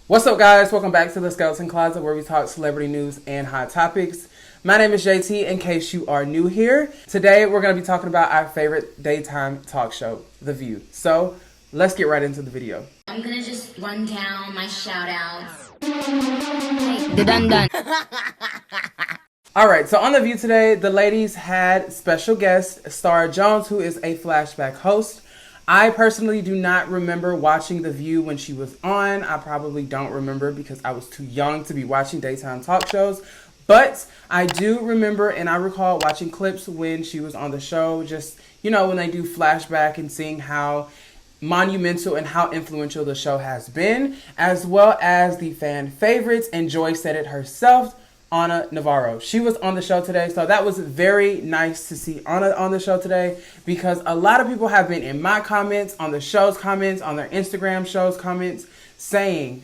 What's up, guys? Welcome back to the Skeleton Closet, where we talk celebrity news and hot topics. My name is JT, in case you are new here. Today, we're going to be talking about our favorite daytime talk show, The View. So, let's get right into the video. I'm going to just run down my shout-outs. Done. Alright, so on The View today, the ladies had special guest, Star Jones, who is a flashback host. I personally do not remember watching The View when she was on. I probably don't remember because I was too young to be watching daytime talk shows. But I do remember and I recall watching clips when she was on the show. Just, you know, when they do flashback and seeing how monumental and how influential the show has been, as well as the fan favorites. And Joy said it herself, Navarro. She was on the show today, so that was very nice to see Anna on the show today, because a lot of people have been in my comments, on the show's comments, on their Instagram show's comments, saying,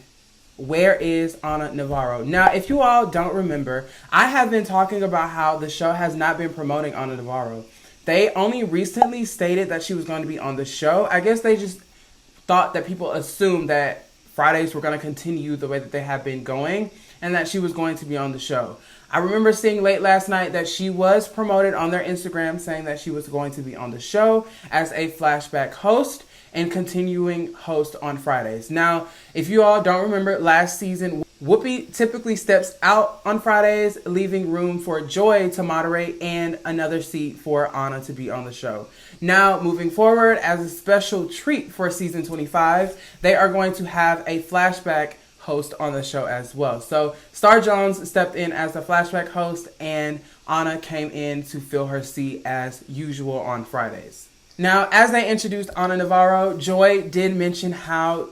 where is Anna Navarro? Now, if you all don't remember, I have been talking about how the show has not been promoting Anna Navarro. They only recently stated that she was going to be on the show. I guess they just thought that people assumed that Fridays were going to continue the way that they have been going, and that she was going to be on the show. I remember seeing late last night that she was promoted on their Instagram, saying that she was going to be on the show as a flashback host and continuing host on Fridays. Now, if you all don't remember, last season, Whoopi typically steps out on Fridays, leaving room for Joy to moderate and another seat for Anna to be on the show. Now, moving forward, as a special treat for season 25, they are going to have a flashback host on the show as well. So Star Jones stepped in as the flashback host, and Anna came in to fill her seat as usual on Fridays. Now, as they introduced Anna Navarro, Joy did mention how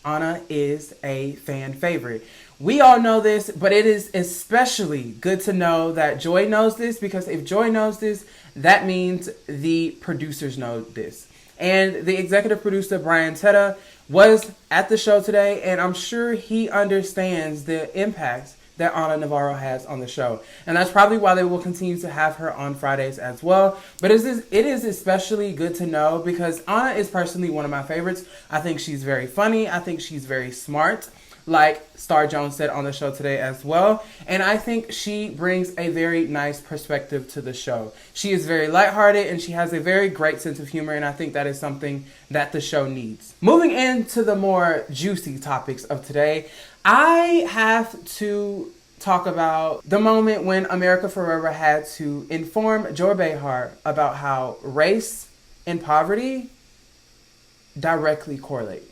Anna is a fan favorite. We all know this, but it is especially good to know that Joy knows this, because if Joy knows this, that means the producers know this. And the executive producer, Brian Teta, was at the show today, and I'm sure he understands the impact that Anna Navarro has on the show. And that's probably why they will continue to have her on Fridays as well. But it is especially good to know because Anna is personally one of my favorites. I think she's very funny. I think she's very smart, like Star Jones said on the show today as well. And I think she brings a very nice perspective to the show. She is very lighthearted and she has a very great sense of humor, and I think that is something that the show needs. Moving into the more juicy topics of today, I have to talk about the moment when America Ferrera had to inform Joy Behar about how race and poverty directly correlate.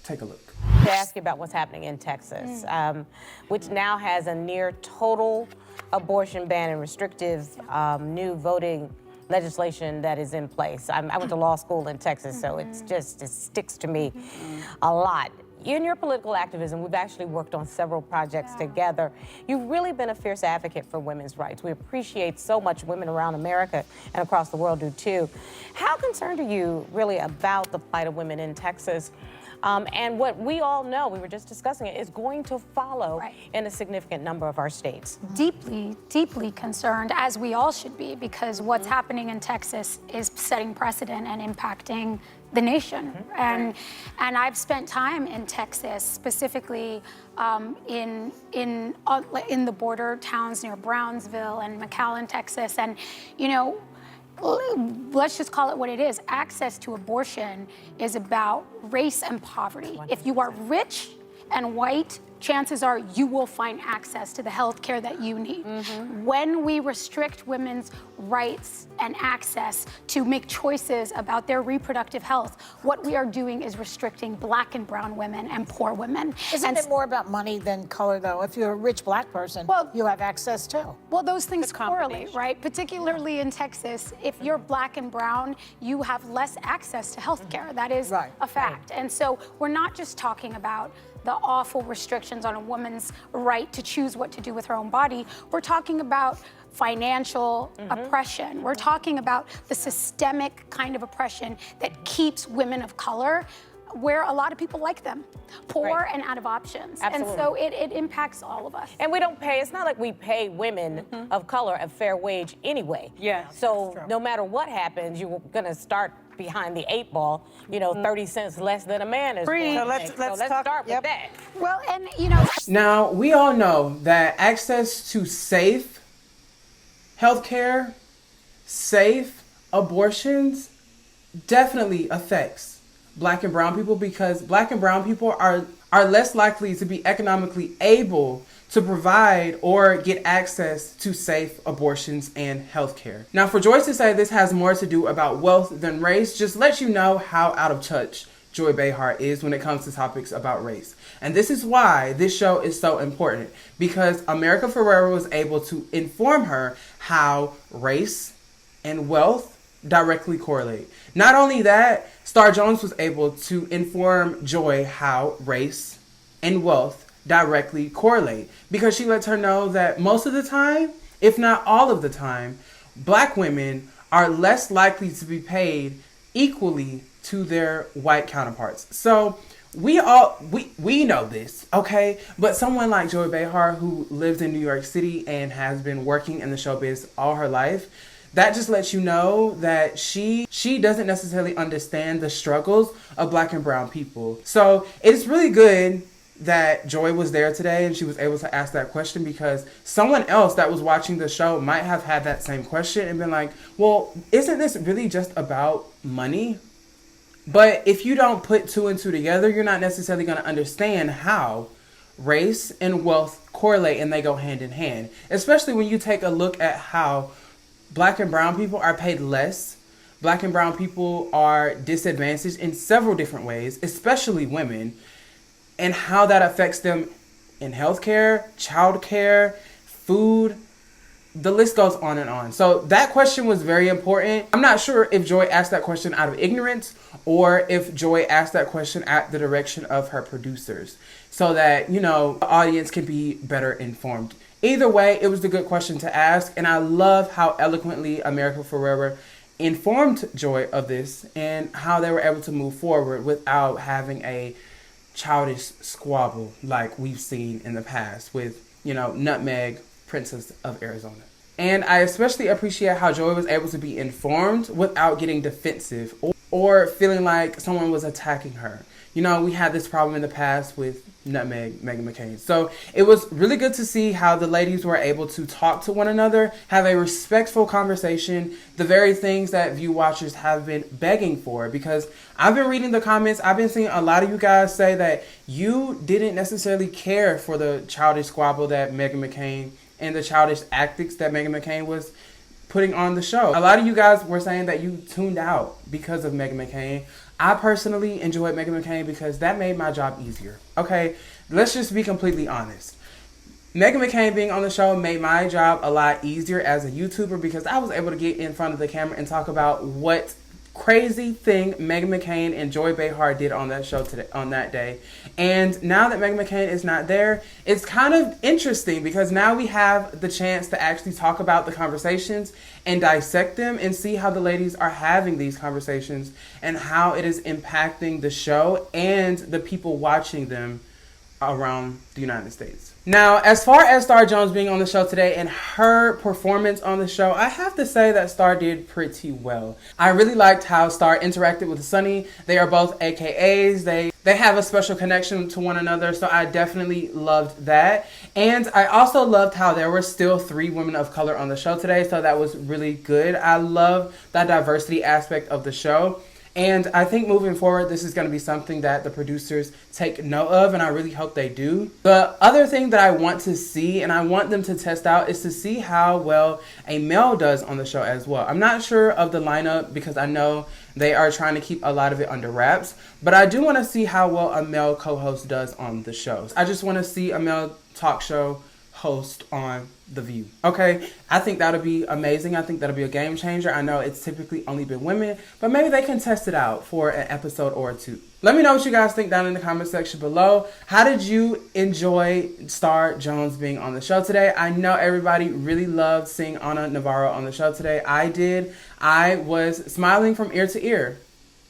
Take a look. To ask you about what's happening in Texas, which now has a near total abortion ban and restrictive new voting legislation that is in place. I went to law school in Texas, so it sticks to me a lot. In your political activism, we've actually worked on several projects together. You've really been a fierce advocate for women's rights. We appreciate so much women around America and across the world do too. How concerned are you really about the plight of women in Texas? And what we all know, we were just discussing it, is going to follow in a significant number of our states. Deeply, deeply concerned, as we all should be, because what's happening in Texas is setting precedent and impacting the nation. And I've spent time in Texas, specifically in the border towns near Brownsville and McAllen, Texas. And, you know, let's just call it what it is. Access to abortion is about race and poverty. If you are rich and white, chances are you will find access to the health care that you need. When we restrict women's rights and access to make choices about their reproductive health, what we are doing is restricting Black and brown women and poor women. Isn't it more about money than color, though? If you're a rich Black person, you have access too. Well, those things correlate, right? Particularly in Texas, if you're Black and brown, you have less access to health care. That is a fact. And so we're not just talking about the awful restrictions on a woman's right to choose what to do with her own body. We're talking about financial oppression. We're talking about the systemic kind of oppression that keeps women of color where a lot of people like them, poor and out of options. Absolutely. And so it impacts all of us. And we don't pay, it's not like we pay women of color a fair wage anyway. Yeah. So no matter what happens, you're gonna start behind the 8 ball, 30 cents less than a man is going So to let's make. So let's talk- start yep. with that. Well, and Now, we all know that access to safe healthcare, safe abortions definitely affects Black and brown people, because Black and brown people are less likely to be economically able to provide or get access to safe abortions and healthcare. Now, for Joy to say this has more to do about wealth than race just lets you know how out of touch Joy Behar is when it comes to topics about race. And this is why this show is so important, because America Ferrera was able to inform her how race and wealth directly correlate. Not only that, Star Jones was able to inform Joy how race and wealth directly correlate, because she lets her know that most of the time, if not all of the time, Black women are less likely to be paid equally to their white counterparts. So we know this, okay? But someone like Joy Behar, who lives in New York City and has been working in the showbiz all her life, that just lets you know that she doesn't necessarily understand the struggles of Black and brown people. So it's really good that Joy was there today and she was able to ask that question, because someone else that was watching the show might have had that same question and been like, well, isn't this really just about money? But if you don't put two and two together, you're not necessarily going to understand how race and wealth correlate and they go hand in hand, especially when you take a look at how Black and brown people are paid less. Black and brown people are disadvantaged in several different ways, especially women, and how that affects them in healthcare, childcare, food. The list goes on and on. So that question was very important. I'm not sure if Joy asked that question out of ignorance or if Joy asked that question at the direction of her producers, so that, the audience can be better informed. Either way, it was a good question to ask, and I love how eloquently America Ferrera informed Joy of this and how they were able to move forward without having a childish squabble like we've seen in the past with, Nutmeg, Princess of Arizona. And I especially appreciate how Joy was able to be informed without getting defensive or feeling like someone was attacking her. We had this problem in the past with Nutmeg, Meghan McCain. So it was really good to see how the ladies were able to talk to one another, have a respectful conversation, the very things that View watchers have been begging for. Because I've been reading the comments, I've been seeing a lot of you guys say that you didn't necessarily care for the childish squabble that Meghan McCain and the childish antics that Meghan McCain was putting on the show. A lot of you guys were saying that you tuned out because of Meghan McCain. I personally enjoyed Meghan McCain because that made my job easier. Okay, let's just be completely honest. Meghan McCain being on the show made my job a lot easier as a YouTuber, because I was able to get in front of the camera and talk about what crazy thing Meghan McCain and Joy Behar did on that show today, on that day. And now that Meghan McCain is not there, it's kind of interesting, because now we have the chance to actually talk about the conversations and dissect them and see how the ladies are having these conversations and how it is impacting the show and the people watching them around the United States. Now, as far as Star Jones being on the show today and her performance on the show, I have to say that Star did pretty well. I really liked how Star interacted with Sunny. They are both AKAs. They have a special connection to one another, so I definitely loved that. And I also loved how there were still 3 women of color on the show today, so that was really good. I love that diversity aspect of the show. And I think moving forward, this is going to be something that the producers take note of, and I really hope they do. The other thing that I want to see, and I want them to test out, is to see how well a male does on the show as well. I'm not sure of the lineup, because I know they are trying to keep a lot of it under wraps, but I do want to see how well a male co-host does on the show. I just want to see a male talk show host on TheView. Okay, I think that'll be amazing. I think that'll be a game changer. I know it's typically only been women, but maybe they can test it out for an episode or 2. Let me know what you guys think down in the comment section below. How did you enjoy Star Jones being on the show today? I know everybody really loved seeing Navarro on the show today. I did. I was smiling from ear to ear.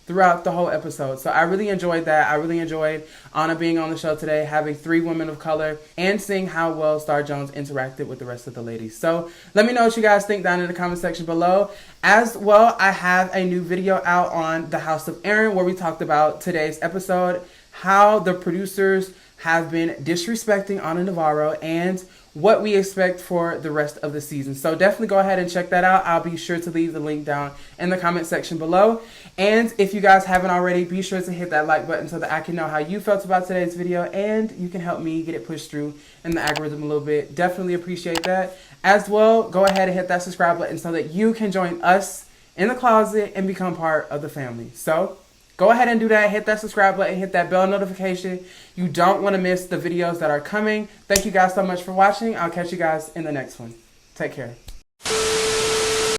throughout the whole episode. So I really enjoyed that. I really enjoyed Anna being on the show today, having 3 women of color, and seeing how well Star Jones interacted with the rest of the ladies. So let me know what you guys think down in the comment section below. As well, I have a new video out on the House of Aaron where we talked about today's episode, how the producers have been disrespecting Anna Navarro, and what we expect for the rest of the season. So definitely go ahead and check that out. I'll be sure to leave the link down in the comment section below. And if you guys haven't already, be sure to hit that like button so that I can know how you felt about today's video, and you can help me get it pushed through in the algorithm a little bit. Definitely appreciate that. As well, go ahead and hit that subscribe button so that you can join us in the closet and become part of the family. So go ahead and do that. Hit that subscribe button. Hit that bell notification. You don't want to miss the videos that are coming. Thank you guys so much for watching. I'll catch you guys in the next one. Take care.